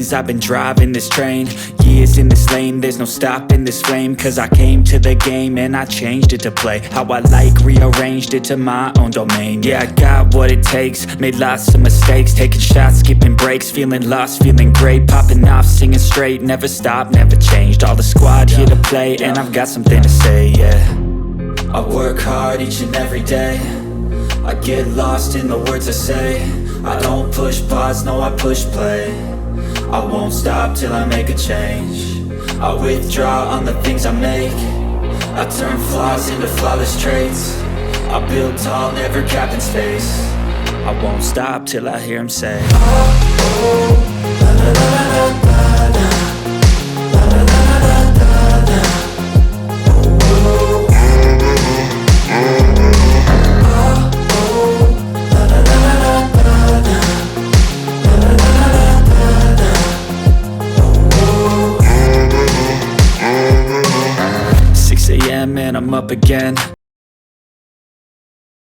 things. I've been driving this train, years in this lane. There's no stopping this flame, cause I came to the game and I changed it to play how I like, rearranged it to my own domain. Yeah, I got what it takes, made lots of mistakes, taking shots, skipping breaks, feeling lost, feeling great, popping off, singing straight, never stopped, never changed. All the squad here to play, and I've got something to say, yeah. I work hard each and every day, I get lost in the words I say. I don't push pause, no I push play. I won't stop till I make a change. I withdraw on the things I make. I turn flaws into flawless traits. I build tall, never capped in space. I won't stop till I hear him say, oh, oh, la la la la la la, la la la la la la, oh, oh, la la la la la la, la la la la la, oh, oh. 6 a.m. and I'm up again,